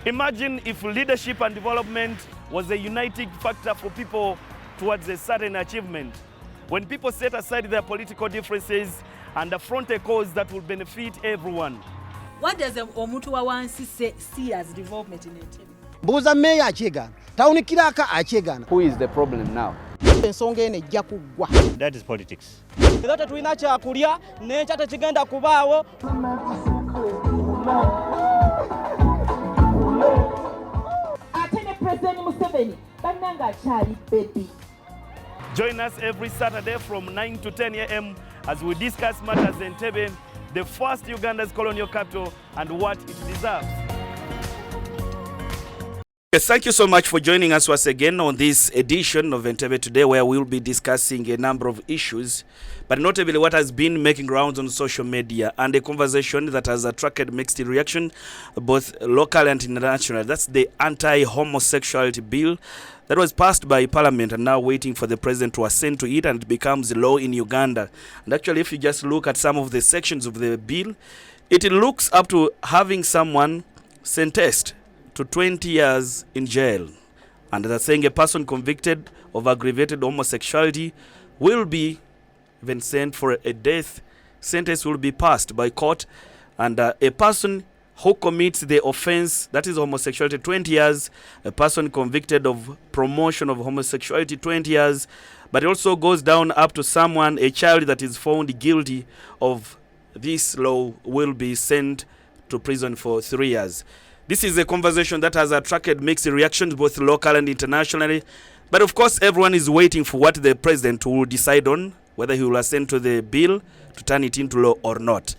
Imagine if leadership and development was a uniting factor for people towards a certain achievement. When people set aside their political differences and affront a cause that will benefit everyone. What does omuntu wa wansi see as development in Entebbe? Mbuuza meya akyegana, tawuni kiraka akyegana. Who is the problem now? Ensonga eno ejja kuggwa. That is politics. Era tetulina kyakulya n'ekya tekigenda kubaawo. Join us every Saturday from 9 to 10 a.m. as we discuss matters in Entebbe, the first Uganda's colonial capital, and what it deserves. Yes, thank you so much for joining us once again on this edition of Entebbe Today, where we'll be discussing a number of issues, but notably what has been making rounds on social media and a conversation that has attracted mixed reaction, both local and international. That's the Anti-Homosexuality bill that was passed by Parliament and now waiting for the President to assent to it, and it becomes law in Uganda. And actually, if you just look at some of the sections of the bill, it looks up to having someone sentenced to 20 years in jail. And they're saying a person convicted of aggravated homosexuality will be even sent for a death sentence, will be passed by court. And a person who commits the offense, that is homosexuality, 20 years. A person convicted of promotion of homosexuality, 20 years. But it also goes down up to someone, a child that is found guilty of this law will be sent to prison for 3 years. This is a conversation that has attracted mixed reactions, both local and internationally. But of course, everyone is waiting for what the president will decide on, whether he will assent to the bill to turn it into law or not.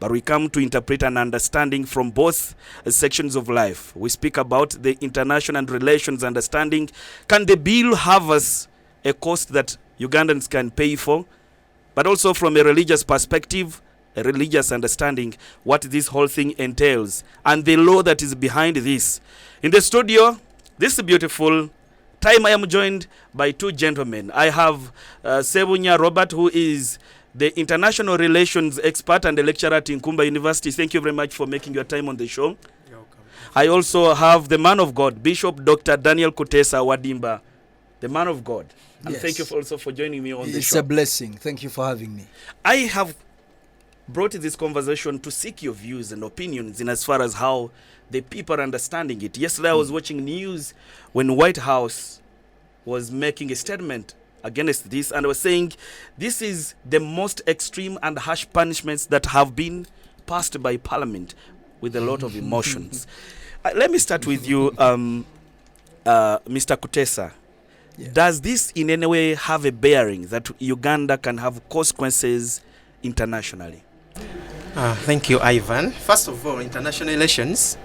But we come to interpret an understanding from both sections of life. We speak about the international and relations understanding. Can the bill have us a cost that Ugandans can pay for? But also from a religious perspective, a religious understanding, what this whole thing entails, and the law that is behind this. In the studio, this beautiful time, I am joined by two gentlemen. I have Sebunya Robert, who is the international relations expert and a lecturer at Nkumba University. Thank you very much for making your time on the show. You're welcome. I also have the man of God, Bishop Dr. Daniel Kutesa Wadimba, the man of God. And Yes. thank you also for joining me on the It's show. a blessing. Thank you for having me. I have brought this conversation to seek your views and opinions in as far as how the people are understanding it. Yesterday I was watching news when White House was making a statement against this, and I was saying this is the most extreme and harsh punishments that have been passed by Parliament with a lot of emotions. Let me start with you, Mr. Kutesa. Yeah. Does this in any way have a bearing that Uganda can have consequences internationally? Thank you, Ivan. First of all, international relations,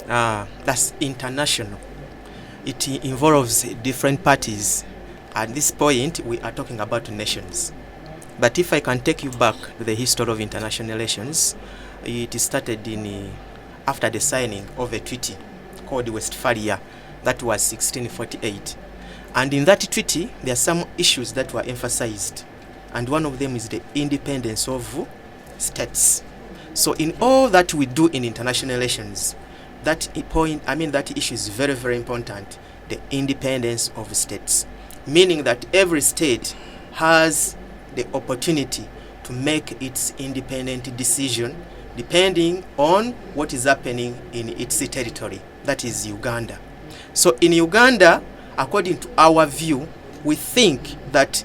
that's international. It involves different parties. At this point, we are talking about nations. But if I can take you back to the history of international relations, it started after the signing of a treaty called Westphalia. That was 1648. And in that treaty, there are some issues that were emphasized. And one of them is the independence of states. So in all that we do in international relations, that issue is very, very important, the independence of states. Meaning that every state has the opportunity to make its independent decision depending on what is happening in its territory, that is Uganda. So in Uganda, according to our view, we think that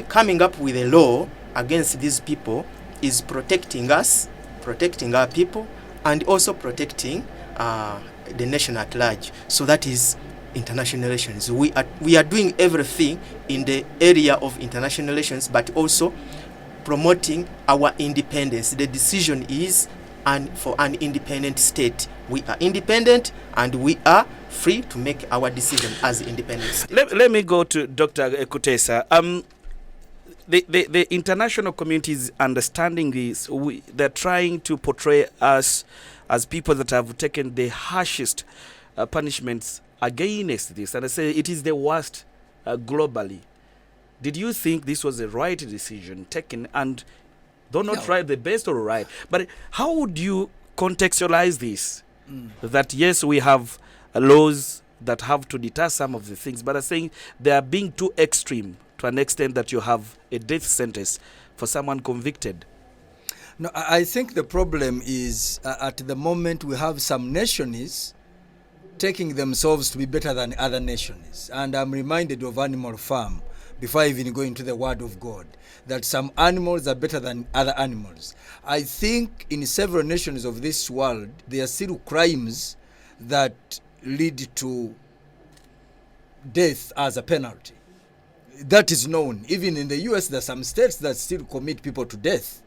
coming up with a law against these people is protecting us, protecting our people, and also protecting the nation at large. So that is international relations. We are doing everything in the area of international relations, but also promoting our independence. The decision is for an independent state. We are independent and we are free to make our decision as independent state. Let me go to Dr. Kutesa. The international community is understanding this. They're trying to portray us as people that have taken the harshest punishments against this, and I say it is the worst globally. Did you think this was the right decision taken? And though not right, the best or right, but how would you contextualize this that yes, we have laws that have to deter some of the things, but are saying they are being too extreme to an extent that you have a death sentence for someone convicted. No, I think the problem is at the moment we have some nations taking themselves to be better than other nations. And I'm reminded of Animal Farm, before I even go into the Word of God, that some animals are better than other animals. I think in several nations of this world, there are still crimes that lead to death as a penalty. That is known. Even in the US, there are some states that still commit people to death.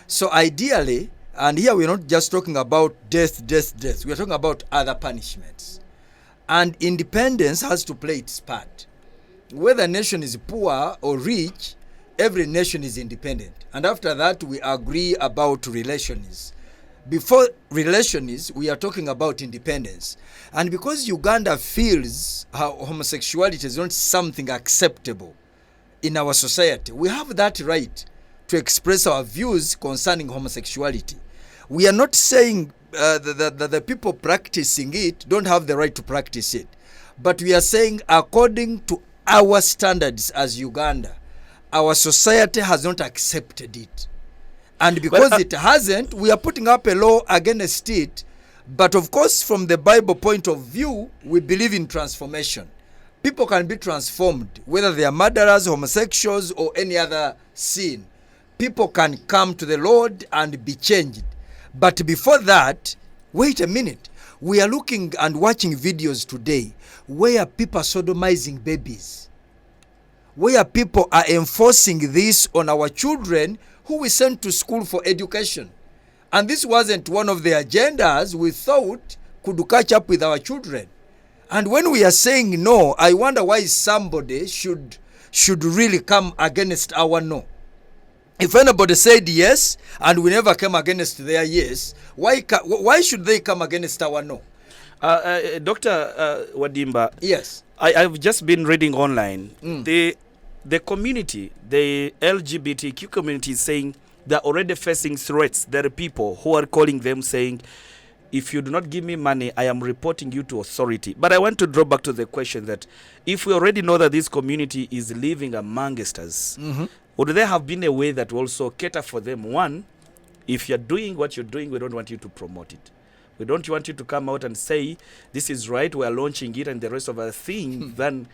So ideally, and here we're not just talking about death. We're talking about other punishments. And independence has to play its part. Whether a nation is poor or rich, every nation is independent. And after that, we agree about relations. Before relations, we are talking about independence. And because Uganda feels how homosexuality is not something acceptable in our society, we have that right to express our views concerning homosexuality. We are not saying that the people practicing it don't have the right to practice it. But we are saying according to our standards as Uganda, our society has not accepted it. And because it hasn't, we are putting up a law against it. But of course, from the Bible point of view, we believe in transformation. People can be transformed, whether they are murderers, homosexuals, or any other sin. People can come to the Lord and be changed. But before that, wait a minute. We are looking and watching videos today where people are sodomizing babies, where people are enforcing this on our children who we sent to school for education. And this wasn't one of the agendas we thought could catch up with our children. And when we are saying no, I wonder why somebody should really come against our no. If anybody said yes, and we never came against their yes, why should they come against our no? Dr. Wadimba, yes, I've just been reading online. The community, the LGBTQ community, is saying they're already facing threats. There are people who are calling them saying, if you do not give me money, I am reporting you to authority. But I want to draw back to the question that if we already know that this community is living amongst us, would there have been a way that will also cater for them? One, if you're doing what you're doing, we don't want you to promote it. We don't want you to come out and say, this is right, we are launching it, and the rest of our thing, then...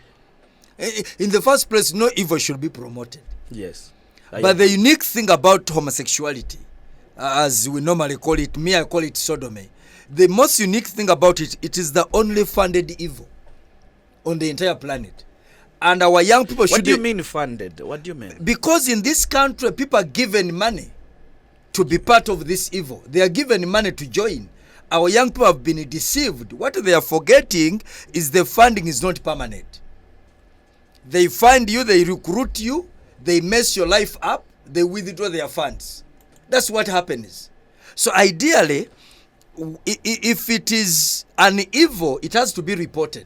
In the first place, no evil should be promoted. Yes. But the unique thing about homosexuality, as we normally call it, I call it sodomy, the most unique thing about it, it is the only funded evil on the entire planet. And our young people should... What do you mean funded? What do you mean? Because in this country, people are given money to be part of this evil. They are given money to join. Our young people have been deceived. What they are forgetting is the funding is not permanent. They find you, they recruit you, they mess your life up, they withdraw their funds. That's what happens. So ideally, if it is an evil, it has to be reported.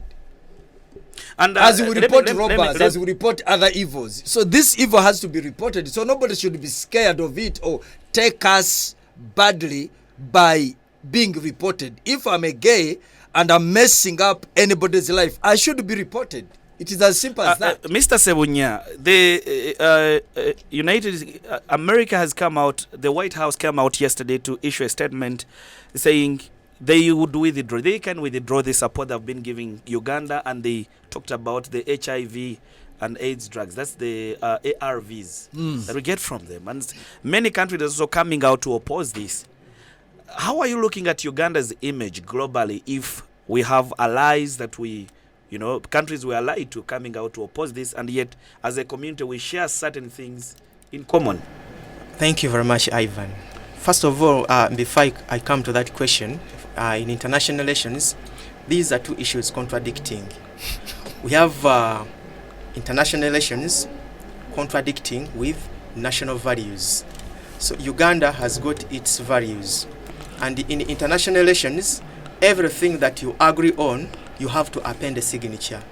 And as we report robbers, as we report other evils. So this evil has to be reported. So nobody should be scared of it or take us badly by being reported. If I'm a gay and I'm messing up anybody's life, I should be reported. It is as simple as that. Mr. Sebunya, the America has come out, the White House came out yesterday to issue a statement saying they would withdraw. They can withdraw the support they've been giving Uganda, and they talked about the HIV and AIDS drugs. That's the ARVs that we get from them. And many countries are also coming out to oppose this. How are you looking at Uganda's image globally if we have allies that we, countries we are allied to coming out to oppose this, and yet as a community we share certain things in common? Thank you very much, Ivan. First of all, before I come to that question, in international relations, these are two issues contradicting. We have international relations contradicting with national values. So Uganda has got its values. And in international relations, everything that you agree on, you have to append a signature.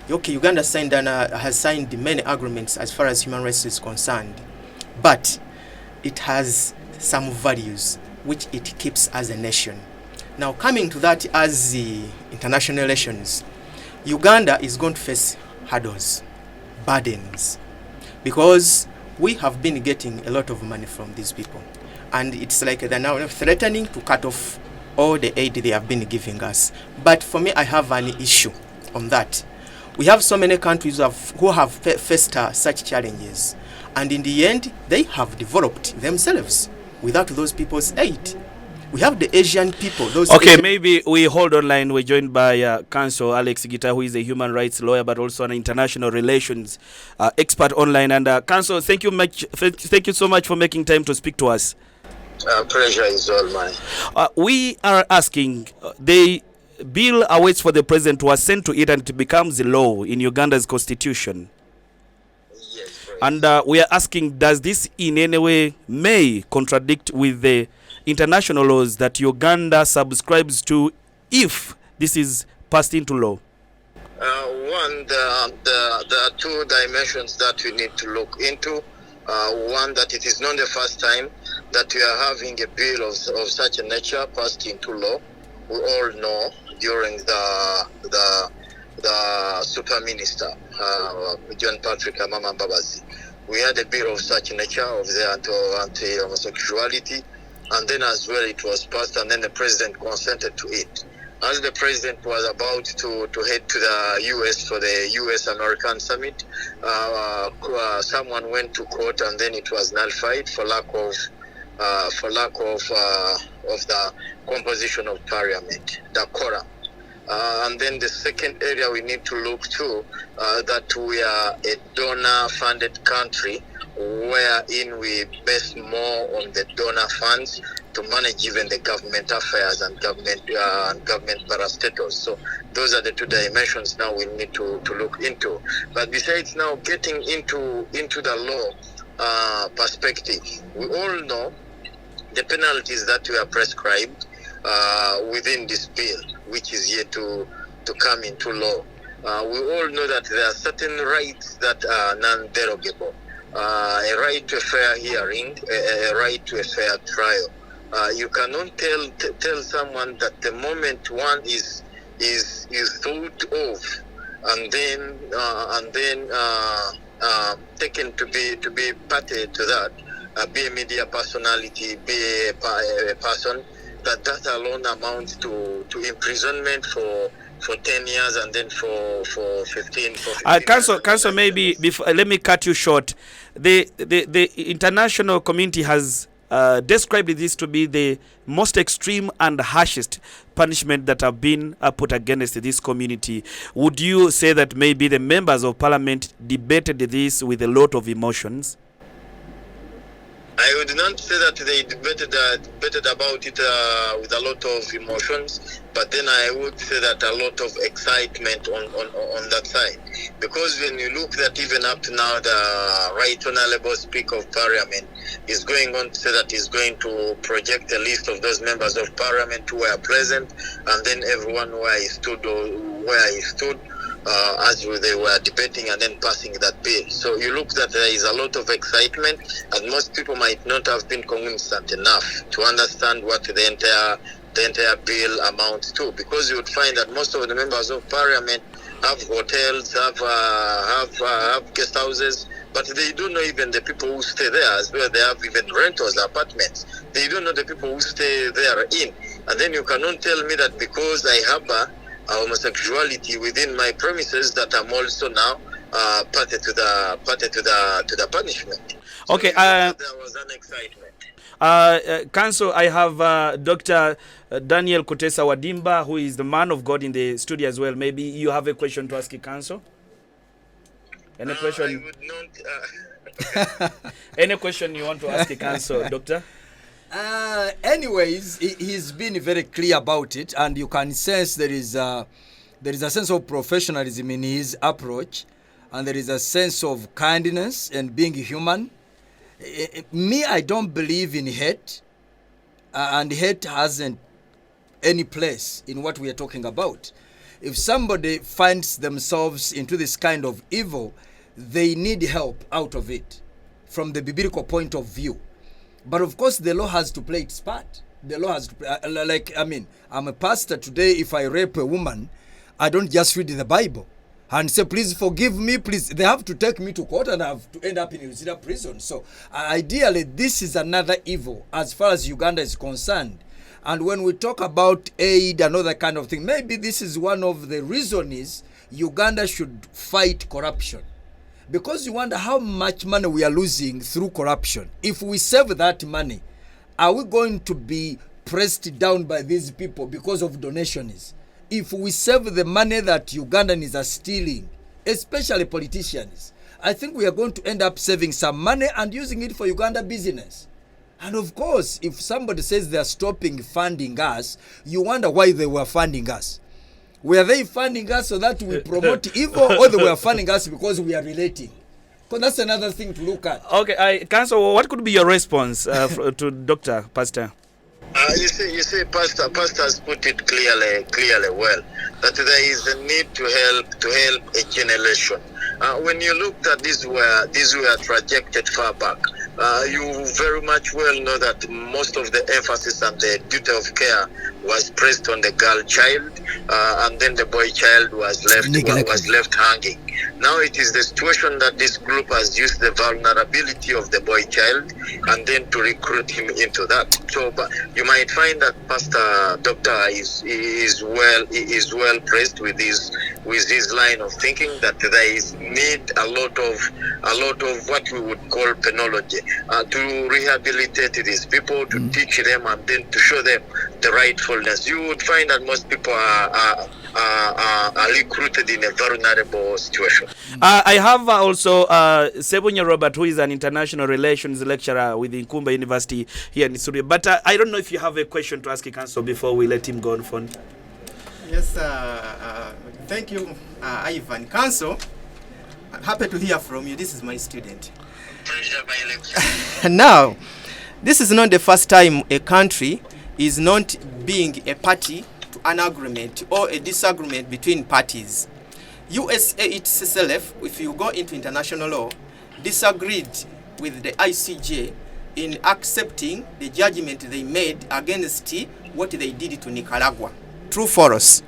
Okay, Uganda signed has signed many agreements as far as human rights is concerned, but it has some values which it keeps as a nation. Now, coming to that as the international relations, Uganda is going to face hurdles, burdens, because we have been getting a lot of money from these people. And it's like they're now threatening to cut off all the aid they have been giving us. But for me, I have an issue on that. We have so many countries who have faced such challenges. And in the end, they have developed themselves without those people's aid. We have the Asian people. Maybe we hold online. We're joined by Counsel Alex Gita, who is a human rights lawyer, but also an international relations expert online. And Counsel, thank you so much for making time to speak to us. Pleasure is all mine. We are asking, the bill awaits for the president to assent to it, and it becomes law in Uganda's constitution. Yes, right. And we are asking, does this in any way may contradict with the international laws that Uganda subscribes to if this is passed into law? One, there are two dimensions that we need to look into. One, that it is not the first time that we are having a bill of such a nature passed into law. We all know during the Super Minister, John Patrick Amama Mbabazi, we had a bill of such nature of the anti-homosexuality, and then as well it was passed, and then the president consented to it. As the president was about to head to the U.S. for the U.S.-American summit, someone went to court, and then it was nullified for lack of the composition of parliament, the quorum. And then the second area we need to look to, that we are a donor-funded country, wherein we base more on the donor funds to manage even the government affairs and government parastatals. So those are the two dimensions now we need to look into. But besides now getting into the law perspective, we all know the penalties that we are prescribed within this bill, which is yet to come into law. We all know that there are certain rights that are non-derogable. A right to a fair hearing, a right to a fair trial. You cannot tell someone that the moment one is thought of and then taken to be party to that, be a media personality, be a person, that alone amounts to imprisonment for 10 years and then for 15. Counsel, maybe before, let me cut you short. The international community has described this to be the most extreme and harshest punishment that have been put against this community. Would you say that maybe the members of parliament debated this with a lot of emotions? I would not say that they debated about it with a lot of emotions, but then I would say that a lot of excitement on that side. Because when you look at even up to now, the Right Honorable Speaker of Parliament is going on to say that he's going to project a list of those members of Parliament who were present, and then everyone where he stood as they were debating and then passing that bill. So you look that there is a lot of excitement, and most people might not have been cognizant enough to understand what the entire bill amounts to, because you would find that most of the members of parliament have hotels, have guest houses, but they don't know even the people who stay there as well. They have even rentals, apartments. They don't know the people who stay there in. And then you cannot tell me that because I harbor homosexuality within my premises that I'm also now party to the punishment. Okay. So there was an excitement. Counsel, I have Dr. Daniel Kutesa Wadimba, who is the man of God in the studio as well. Maybe you have a question to ask Counsel? Any question? I would not. Any question you want to ask Counsel, Doctor? Anyways, he's been very clear about it, and you can sense there is a sense of professionalism in his approach, and there is a sense of kindness and being human. Me, I don't believe in hate, and hate hasn't any place in what we are talking about. If somebody finds themselves into this kind of evil, they need help out of it from the biblical point of view. But of course, the law has to play its part. The law has to, I'm a pastor today. If I rape a woman, I don't just read the Bible and say, please forgive me, please. They have to take me to court and I have to end up in Uganda prison. So ideally, this is another evil as far as Uganda is concerned. And when we talk about aid and other kind of thing, maybe this is one of the reasons is Uganda should fight corruption. Because you wonder how much money we are losing through corruption. If we save that money, are we going to be pressed down by these people because of donations? If we save the money that Ugandans are stealing, especially politicians, I think we are going to end up saving some money and using it for Uganda business. And of course, if somebody says they are stopping funding us, you wonder why they were funding us. Were they funding us so that we promote evil, or they were funding us because we are relating? Because that's another thing to look at. Okay, Council, what could be your response to Dr. Pastor? You see, Pastor has put it clearly well, that there is a need to help a generation. When you looked at these were trajected far back. You very much well know that most of the emphasis and the duty of care was placed on the girl child, and then the boy child was left hanging. Now it is the situation that this group has used the vulnerability of the boy child and then to recruit him into that. So, but you might find that Pastor Doctor is well placed with his line of thinking that there is need a lot of what we would call penology to rehabilitate these people, to teach them and then to show them the rightfulness. You would find that most people are recruited in a vulnerable situation. I have also Sebunya Robert, who is an international relations lecturer with Nkumba University here in Surrey. But I don't know if you have a question to ask Council before we let him go on phone. Yes, thank you, Ivan. Council, I'm happy to hear from you. This is my student. Pleasure, my lecturer. Now, this is not the first time a country is not being a party to an agreement or a disagreement between parties. USA itself, if you go into international law, disagreed with the ICJ in accepting the judgment they made against what they did to Nicaragua. True for us.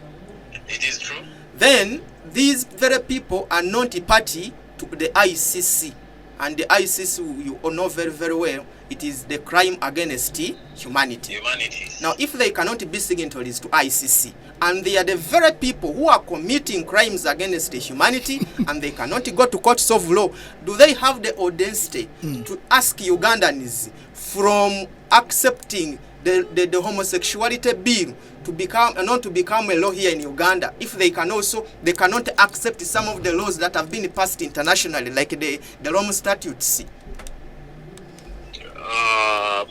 It is true. Then, these very people are not a party to the ICC. And the ICC, you all know very, very well, it is the crime against humanity. Now, if they cannot be signatories to ICC, and they are the very people who are committing crimes against humanity, and they cannot go to courts of law, do they have the audacity to ask Ugandans from accepting the homosexuality bill to become not to become a law here in Uganda, if they cannot accept some of the laws that have been passed internationally, like the Rome Statutes?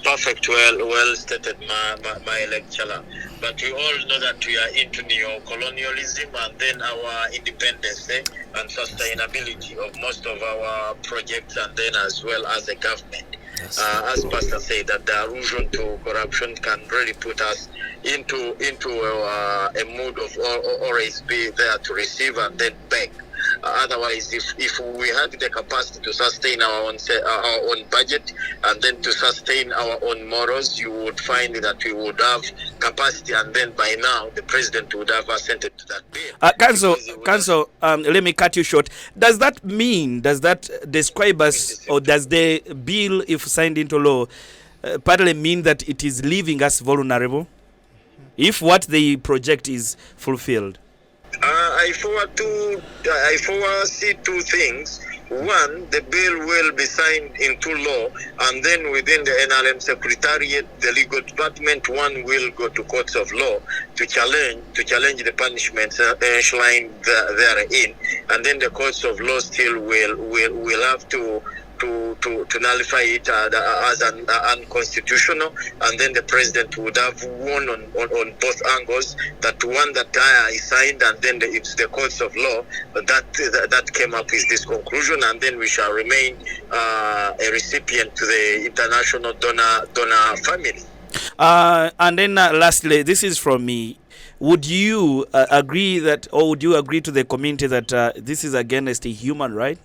Perfect, well stated, my lecturer. But we all know that we are into neo-colonialism and then our independence and sustainability of most of our projects, and then as well as the government. As Pastor said, that the allusion to corruption can really put us into a mood of always be there to receive and then beg. Otherwise, if we had the capacity to sustain our own budget and then to sustain our own morals, you would find that we would have capacity, and then by now the president would have assented to that bill. Council, let me cut you short. Does that describe us, or does the bill, if signed into law, partly mean that it is leaving us vulnerable if what they project is fulfilled? I foresee two things. One, the bill will be signed into law, and then within the NRM Secretariat, the legal department, one will go to courts of law to challenge the punishments enshrined therein, and then the courts of law still will have to nullify it as unconstitutional, and then the president would have won on both angles. That one that is signed, and then it's the courts of law that came up with this conclusion, and then we shall remain a recipient to the international donor family. And then lastly, this is from me. Would you agree that, or would you agree to the community that this is against a human right?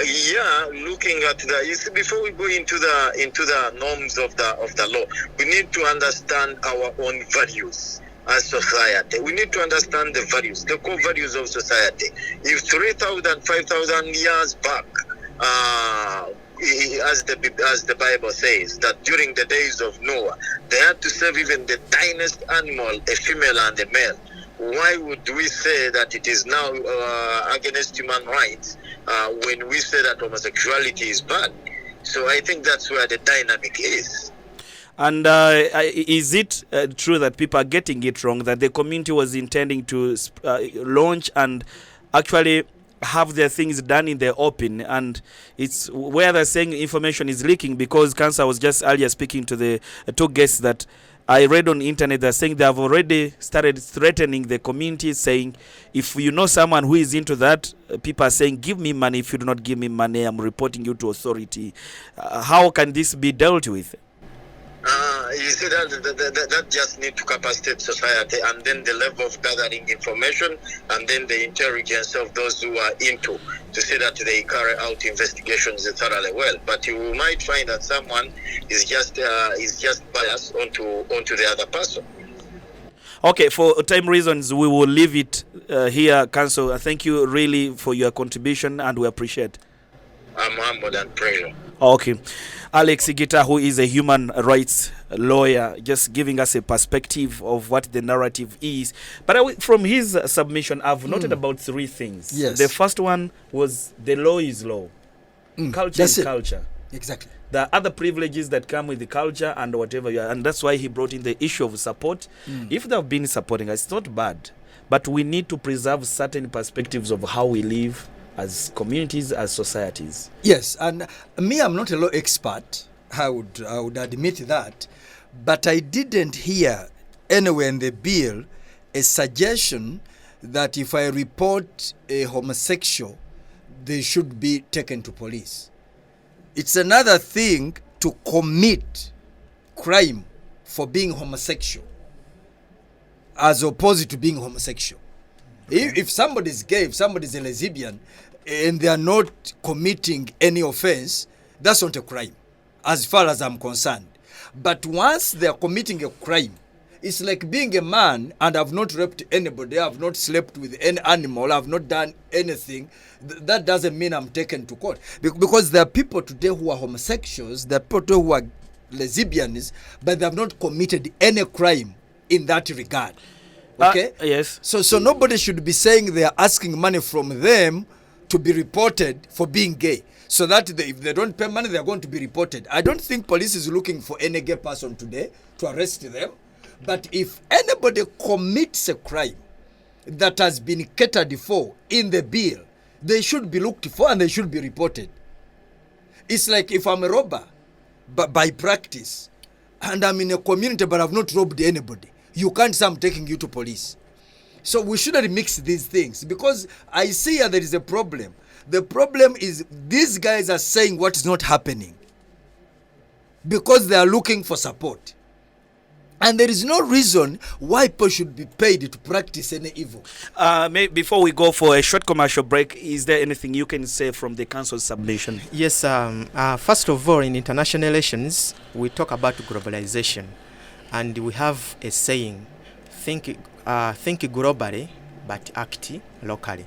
Yeah, looking at the, you see, before we go into the norms of the law, we need to understand our own values as society. We need to understand the values, the core values of society. If 3,000, 5,000 years back, as the Bible says, that during the days of Noah, they had to save even the tiniest animal, a female and a male. Why would we say that it is now against human rights when we say that homosexuality is bad? So I think that's where the dynamic is. And is it true that people are getting it wrong, that the community was intending to launch and actually have their things done in the open, and it's where they're saying information is leaking? Because Cancer was just earlier speaking to the two guests that I read on the internet, they're saying they have already started threatening the community, saying, if you know someone who is into that, people are saying, give me money. If you do not give me money, I'm reporting you to authority. How can this be dealt with? You see, that just need to capacitate society, and then the level of gathering information, and then the intelligence of those who are into, to see that they carry out investigations thoroughly well. But you might find that someone is just biased onto the other person. Okay, for time reasons, we will leave it here, Council. Thank you really for your contribution, and we appreciate. I'm humbled and praised. Okay. Alex Igita, who is a human rights lawyer, just giving us a perspective of what the narrative is. But from his submission, I've noted about three things. Yes. The first one was the law is law. Culture is culture. Exactly. There are other privileges that come with the culture and whatever you are. And that's why he brought in the issue of support. If they have been supporting us, it's not bad. But we need to preserve certain perspectives of how we live as communities, as societies. Yes, and me, I'm not a law expert. I would admit that, but I didn't hear anywhere in the bill a suggestion that if I report a homosexual, they should be taken to police. It's another thing to commit crime for being homosexual as opposed to being homosexual. Okay. If somebody's gay, if somebody's a lesbian, and they are not committing any offense, that's not a crime, as far as I'm concerned. But once they are committing a crime, it's like being a man and I've not raped anybody, I've not slept with any animal, I've not done anything. That doesn't mean I'm taken to court. Because there are people today who are homosexuals, there are people today who are lesbians, but they have not committed any crime in that regard. Okay? Yes. So nobody should be saying they are asking money from them to be reported for being gay, so that if they don't pay money, they are going to be reported. I don't think police is looking for any gay person today to arrest them. But if anybody commits a crime that has been catered for in the bill, they should be looked for and they should be reported. It's like if I'm a robber by practice and I'm in a community but I've not robbed anybody, you can't say I'm taking you to police. So we shouldn't mix these things, because I see here there is a problem. The problem is these guys are saying what is not happening because they are looking for support. And there is no reason why people should be paid to practice any evil. Before we go for a short commercial break, is there anything you can say from the council's submission? Yes, first of all, in international relations, we talk about globalization. And we have a saying, think globally, but act locally.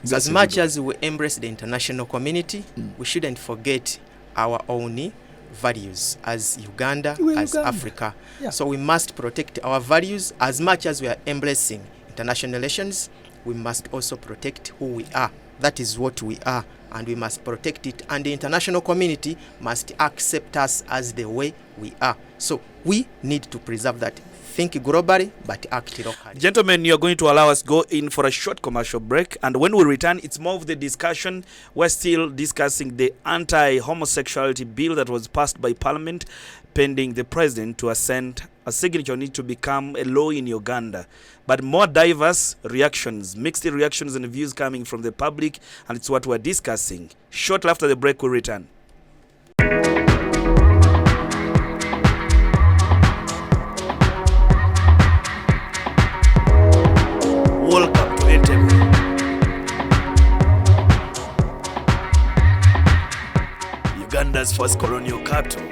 So as much as we embrace the international community, we shouldn't forget our own values as Uganda, Africa. Yeah. So we must protect our values as much as we are embracing international relations. We must also protect who we are. That is what we are, and we must protect it. And the international community must accept us as the way we are. So we need to preserve that. Think globally, but act locally. Gentlemen, you're going to allow us go in for a short commercial break, and when we return, it's more of the discussion. We're still discussing the anti-homosexuality bill that was passed by Parliament, pending the president to assent a signature on it to become a law in Uganda. But more diverse reactions, mixed reactions and views coming from the public, and it's what we're discussing. Shortly after the break, we'll return. Welcome to Entebbe. first colonial capital,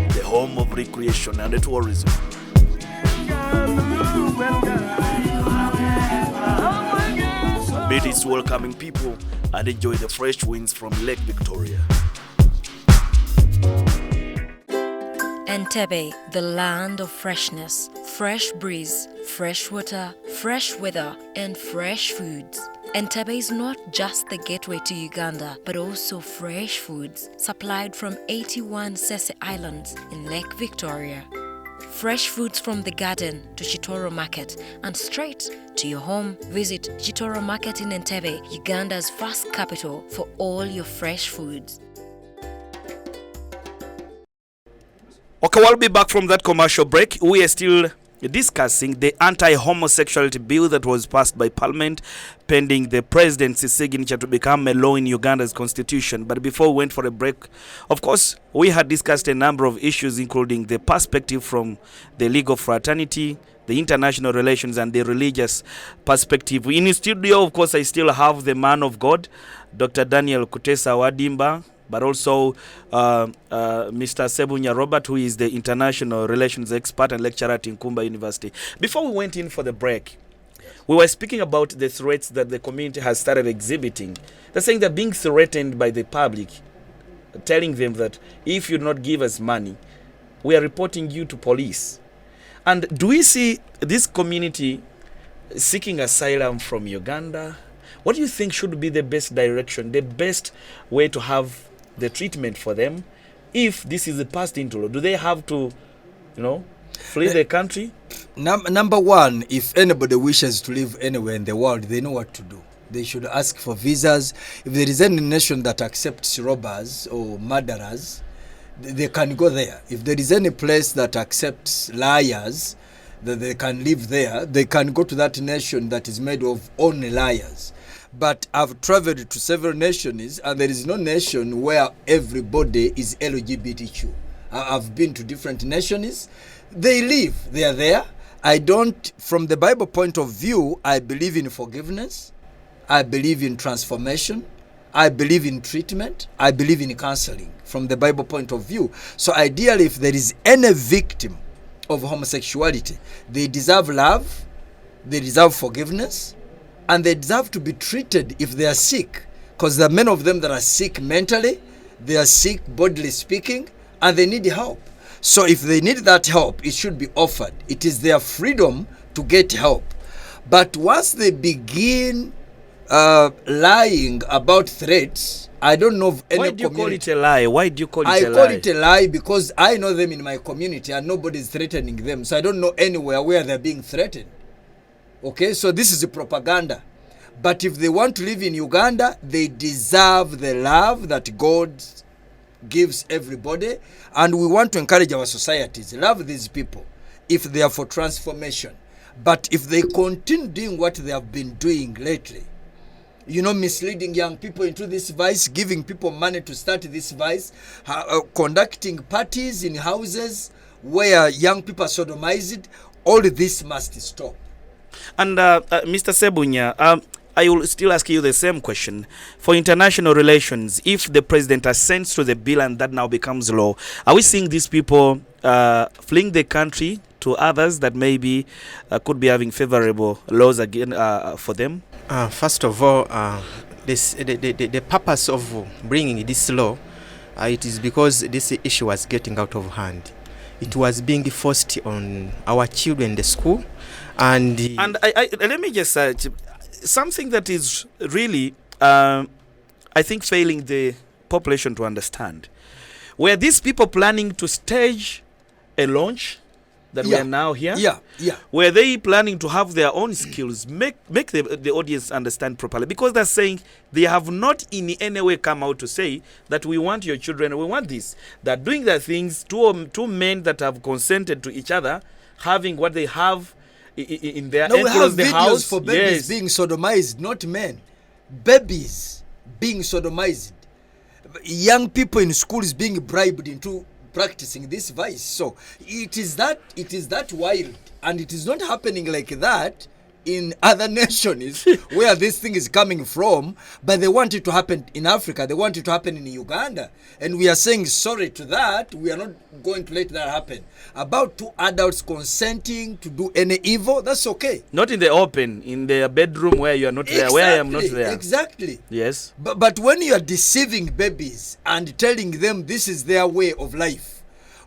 the home of recreation and tourism. Meet its welcoming people and enjoy the fresh winds from Lake Victoria. Entebbe, the land of freshness, fresh breeze, fresh water, fresh weather, and fresh foods. Entebbe is not just the gateway to Uganda, but also fresh foods supplied from 81 Sese Islands in Lake Victoria. Fresh foods from the garden to Chitoro Market and straight to your home. Visit Chitoro Market in Entebbe, Uganda's first capital for all your fresh foods. Okay, we'll be back from that commercial break. We are still discussing the anti-homosexuality bill that was passed by Parliament pending the presidency's signature to become a law in Uganda's constitution. But before we went for a break, of course, we had discussed a number of issues, including the perspective from the legal fraternity, the international relations, and the religious perspective. In the studio, of course, I still have the man of God, Dr. Daniel Kutesa Wadimba, but also Mr. Sebunya Robert, who is the international relations expert and lecturer at Nkumba University. Before we went in for the break, we were speaking about the threats that the community has started exhibiting. They're saying they're being threatened by the public, telling them that if you do not give us money, we are reporting you to police. And do we see this community seeking asylum from Uganda? What do you think should be the best direction, the best way to have the treatment for them if this is passed into law? Do they have to, flee the country? Number one, if anybody wishes to live anywhere in the world, they know what to do. They should ask for visas. If there is any nation that accepts robbers or murderers, they can go there. If there is any place that accepts liars, that they can live there, they can go to that nation that is made of only liars. But I've traveled to several nations, and there is no nation where everybody is LGBTQ. I've been to different nations. They live. They are there. I don't, from the Bible point of view, I believe in forgiveness. I believe in transformation. I believe in treatment. I believe in counseling from the Bible point of view. So ideally, if there is any victim of homosexuality, they deserve love, they deserve forgiveness, and they deserve to be treated if they are sick, because there are many of them that are sick mentally, they are sick bodily speaking, and they need help. So if they need that help, it should be offered. It is their freedom to get help. But once they begin lying about threats, I don't know of any Why do you community. call it a lie? Why do you call it a lie? I call it a lie because I know them in my community and nobody is threatening them. So I don't know anywhere where they're being threatened. Okay, so this is a propaganda. But if they want to live in Uganda, they deserve the love that God gives everybody. And we want to encourage our societies, love these people if they are for transformation. But if they continue doing what they have been doing lately, misleading young people into this vice, giving people money to start this vice, conducting parties in houses where young people are sodomized, all this must stop. And Mr. Sebunya, I will still ask you the same question. For international relations, if the president assents to the bill and that now becomes law, are we seeing these people fleeing the country to others that maybe could be having favorable laws again for them? First of all, the purpose of bringing this law, it is because this issue was getting out of hand. It was being forced on our children in the school. And I let me just say something that is really, I think, failing the population to understand. Were these people planning to stage a launch that we are now here? Yeah. Were they planning to have their own skills, make the audience understand properly? Because they're saying they have not in any way come out to say that we want your children, we want this. They're doing their things, two men that have consented to each other, having what they have in their we have the videos house for babies being sodomized, not men. Babies being sodomized. Young people in schools being bribed into practicing this vice. So it is that wild, and it is not happening like that in other nations where this thing is coming from, but they want it to happen in Africa. They want it to happen in Uganda. And we are saying sorry to that. We are not going to let that happen. About 2 adults consenting to do any evil, that's okay. Not in the open, in the bedroom where you are not there, where I am not there. Exactly. Yes. But when you are deceiving babies and telling them this is their way of life,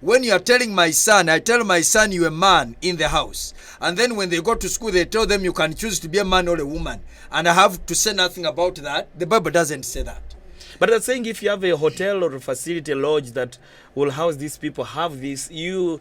when you are telling my son, I tell my son you're a man in the house, and then when they go to school they tell them you can choose to be a man or a woman, and I have to say nothing about that. The Bible doesn't say that. But they're saying if you have a hotel or a facility, a lodge that will house these people, have this, you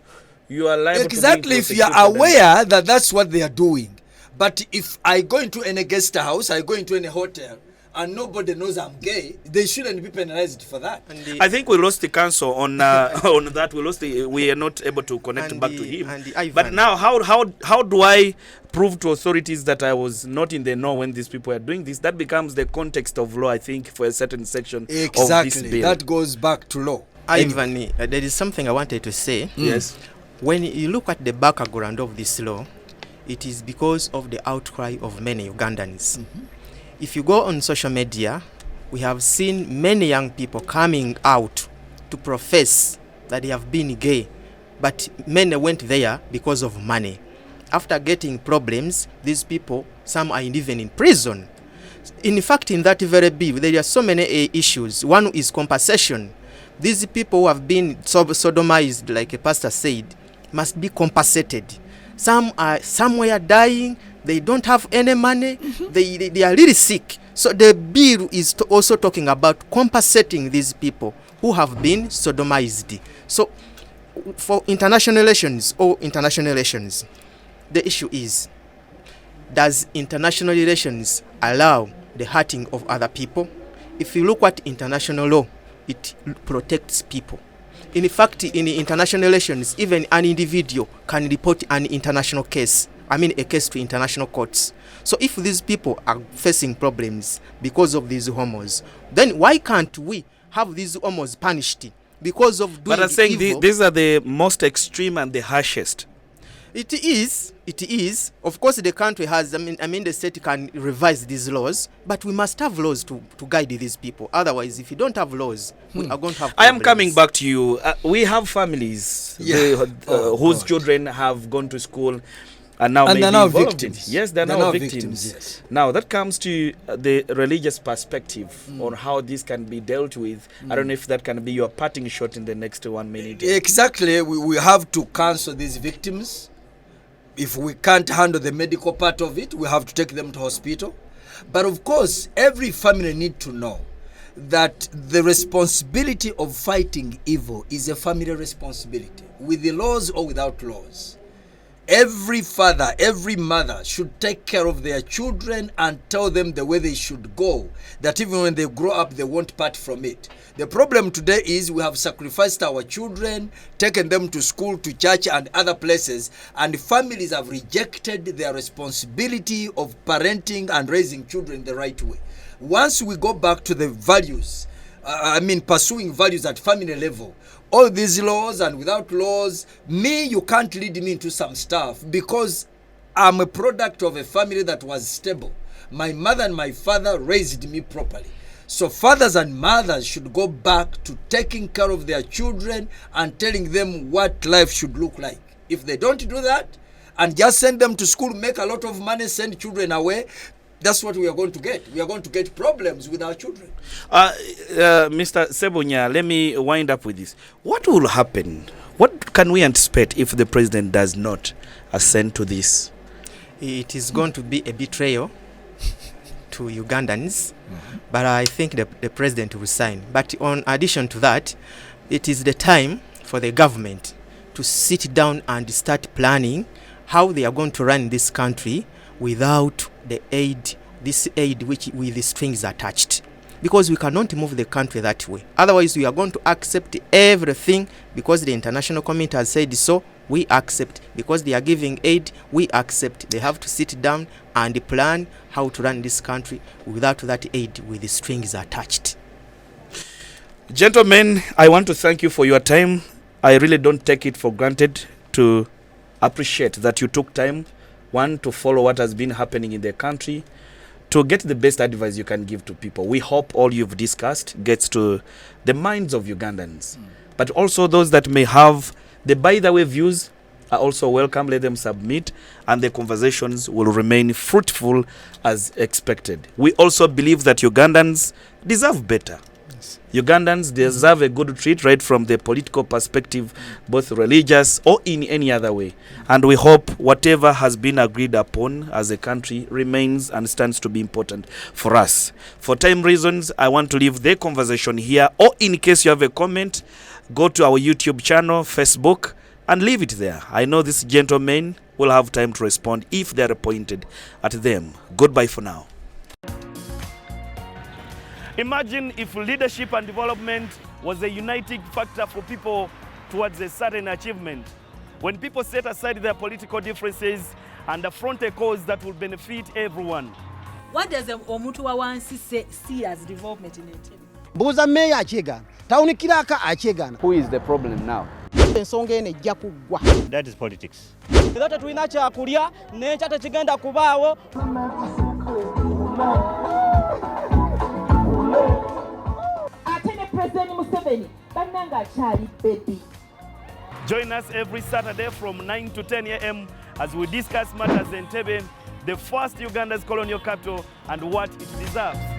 are liable exactly, to if you are aware that that's what they are doing. But if I go into any guest house, I go into any hotel, and nobody knows I'm gay, they shouldn't be penalized for that. I think we lost the counsel on on that. We are not able to connect back to him. But now, how do I prove to authorities that I was not in the know when these people are doing this? That becomes the context of law, I think, for a certain section of this bill. That goes back to law. Ivan, there is something I wanted to say. Yes. When you look at the background of this law, it is because of the outcry of many Ugandans. If you go on social media, we have seen many young people coming out to profess that they have been gay, but many went there because of money. After getting problems, these people, some are even in prison. In fact, in that very bill, there are so many issues. One is compensation. These people who have been sodomized, like a pastor said, must be compensated. Some are somewhere dying. They don't have any money. They are really sick. So the bill is also talking about compensating these people who have been sodomized. So for international relations, the issue is, does international relations allow the hurting of other people? If you look at international law, it protects people. In fact, in international relations, even an individual can report an international case. A case to international courts. So if these people are facing problems because of these homos, then why can't we have these homos punished because of doing evil? But I'm saying these are the most extreme and the harshest. It is. Of course, the country has, the state can revise these laws, but we must have laws to guide these people. Otherwise, if you don't have laws, we are going to have problems. I am coming back to you. We have families whose children have gone to school and now they're now victims. Yes, they're now victims. Yes. Now, that comes to the religious perspective on how this can be dealt with. I don't know if that can be your parting shot in the next 1 minute. Exactly. We have to counsel these victims. If we can't handle the medical part of it, we have to take them to hospital. But of course, every family needs to know that the responsibility of fighting evil is a family responsibility, with the laws or without laws. Every father, every mother should take care of their children and tell them the way they should go, that even when they grow up, they won't part from it. The problem today is we have sacrificed our children, taken them to school, to church and other places, and families have rejected their responsibility of parenting and raising children the right way. Once we go back to the values, pursuing values at family level, all these laws and without laws, you can't lead me into some stuff because I'm a product of a family that was stable. My mother and my father raised me properly. So fathers and mothers should go back to taking care of their children and telling them what life should look like. If they don't do that and just send them to school, make a lot of money, send children away, that's what we are going to get. We are going to get problems with our children. Mr. Ssebunya, let me wind up with this. What will happen? What can we anticipate if the president does not assent to this? It is going to be a betrayal to Ugandans, but I think the president will sign. But in addition to that, it is the time for the government to sit down and start planning how they are going to run this country without the aid, this aid which with the strings attached. Because we cannot move the country that way. Otherwise, we are going to accept everything because the international community has said so. We accept. Because they are giving aid, we accept. They have to sit down and plan how to run this country without that aid with the strings attached. Gentlemen, I want to thank you for your time. I really don't take it for granted to appreciate that you took time One, to follow what has been happening in the country, to get the best advice you can give to people. We hope all you've discussed gets to the minds of Ugandans. But also those that may have the by the way views are also welcome. Let them submit, and the conversations will remain fruitful as expected. We also believe that Ugandans deserve better. Ugandans deserve a good treat right from the political perspective, both religious or in any other way. And we hope whatever has been agreed upon as a country remains and stands to be important for us. For time reasons, I want to leave the conversation here, or in case you have a comment, go to our YouTube channel, Facebook, and leave it there. I know these gentlemen will have time to respond if they are appointed at them. Goodbye for now. Imagine if leadership and development was a uniting factor for people towards a certain achievement. When people set aside their political differences and affront a cause that will benefit everyone. What does omuntu wa wansi see as development in Entebbe? Mbuuza meeya akyegana, tawunikiraka akyegana. Who is the problem now? ensonga eno ejja kuggwa. That is politics. Era tetulina kyakulya n'enkya tekigenda kubaawo. Ate ne President Museveni bannanga akyali baby. Join us every Saturday from 9 to 10 a.m. as we discuss matters in Entebbe, the first Uganda's colonial capital, and what it deserves.